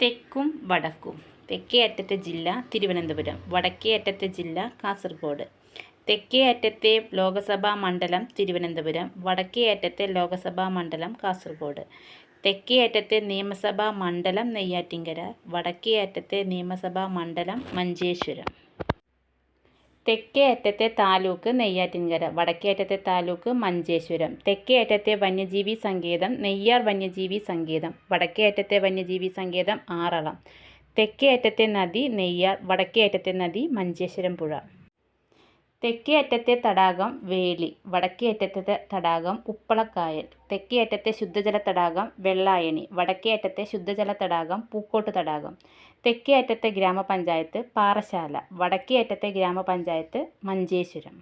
തെക്കും വടക്കും. തെക്കേ അറ്റത്തെ ജില്ല തിരുവനന്തപുരം, വടക്കേ അറ്റത്തെ ജില്ല കാസർഗോഡ്. തെക്കേ അറ്റത്തെ ലോകസഭാ മണ്ഡലം തിരുവനന്തപുരം, വടക്കേ അറ്റത്തെ ലോകസഭാ മണ്ഡലം കാസർഗോഡ്. തെക്കേ അറ്റത്തെ നിയമസഭാ മണ്ഡലം നെയ്യാറ്റിൻകര, വടക്കേ അറ്റത്തെ നിയമസഭാ മണ്ഡലം മഞ്ചേശ്വരം. തെക്കേ അറ്റത്തെ താലൂക്ക് നെയ്യാറ്റിൻകര, വടക്കേ അറ്റത്തെ താലൂക്ക് മഞ്ചേശ്വരം. തെക്കേ അറ്റത്തെ വന്യജീവി സങ്കേതം നെയ്യാർ വന്യജീവി സങ്കേതം, വടക്കേ അറ്റത്തെ വന്യജീവി സങ്കേതം ആറളം. തെക്കേ അറ്റത്തെ നദി നെയ്യാർ, വടക്കേ അറ്റത്തെ നദി മഞ്ചേശ്വരം പുഴ. തെക്കേ അറ്റത്തെ തടാകം വേലി, വടക്കേ അറ്റത്തെ തടാകം ഉപ്പളക്കായൽ. തെക്കേ അറ്റത്തെ ശുദ്ധജല തടാകം വെള്ളായണി, വടക്കേ അറ്റത്തെ ശുദ്ധജല തടാകം പൂക്കോട്ട് തടാകം. തെക്കേ അറ്റത്തെ ഗ്രാമപഞ്ചായത്ത് പാറശാല, വടക്കേ അറ്റത്തെ ഗ്രാമപഞ്ചായത്ത് മഞ്ചേശ്വരം.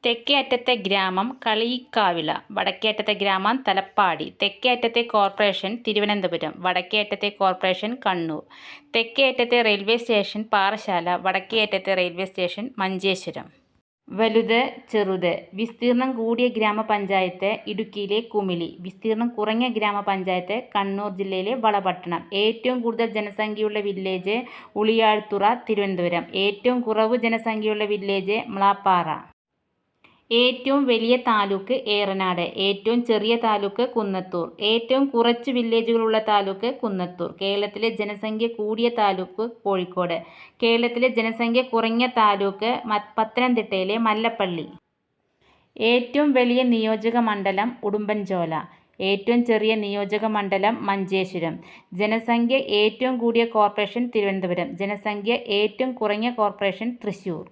തെക്കേ അറ്റത്തെ ഗ്രാമം കളിയിക്കാവിള, വടക്കേ അറ്റത്തെ ഗ്രാമം തലപ്പാടി. തെക്കേ അറ്റത്തെ കോർപ്പറേഷൻ തിരുവനന്തപുരം, വടക്കേ അറ്റത്തെ കോർപ്പറേഷൻ കണ്ണൂർ. തെക്കേ അറ്റത്തെ റെയിൽവേ സ്റ്റേഷൻ പാറശാല, വടക്കേ അറ്റത്തെ റെയിൽവേ സ്റ്റേഷൻ മഞ്ചേശ്വരം. വലുത് ചെറുത്. വിസ്തീർണം കൂടിയ ഗ്രാമപഞ്ചായത്ത് ഇടുക്കിയിലെ കുമിളി. വിസ്തീർണം കുറഞ്ഞ ഗ്രാമപഞ്ചായത്ത് കണ്ണൂർ ജില്ലയിലെ വളപട്ടണം. ഏറ്റവും കൂടുതൽ ജനസംഖ്യയുള്ള വില്ലേജ് ഉളിയാഴ്ത്തുറ തിരുവനന്തപുരം. ഏറ്റവും കുറവ് ജനസംഖ്യയുള്ള വില്ലേജ് മ്ലാപ്പാറ. ഏറ്റവും വലിയ താലൂക്ക് ഏറനാട്. ഏറ്റവും ചെറിയ താലൂക്ക് കുന്നത്തൂർ. ഏറ്റവും കുറച്ച് വില്ലേജുകളുള്ള താലൂക്ക് കുന്നത്തൂർ. കേരളത്തിലെ ജനസംഖ്യ കൂടിയ താലൂക്ക് കോഴിക്കോട്. കേരളത്തിലെ ജനസംഖ്യ കുറഞ്ഞ താലൂക്ക് പത്തനംതിട്ടയിലെ മല്ലപ്പള്ളി. ഏറ്റവും വലിയ നിയോജക മണ്ഡലം ഉടുമ്പൻചോല. ഏറ്റവും ചെറിയ നിയോജക മണ്ഡലം മഞ്ചേശ്വരം. ജനസംഖ്യ ഏറ്റവും കൂടിയ കോർപ്പറേഷൻ തിരുവനന്തപുരം. ജനസംഖ്യ ഏറ്റവും കുറഞ്ഞ കോർപ്പറേഷൻ തൃശ്ശൂർ.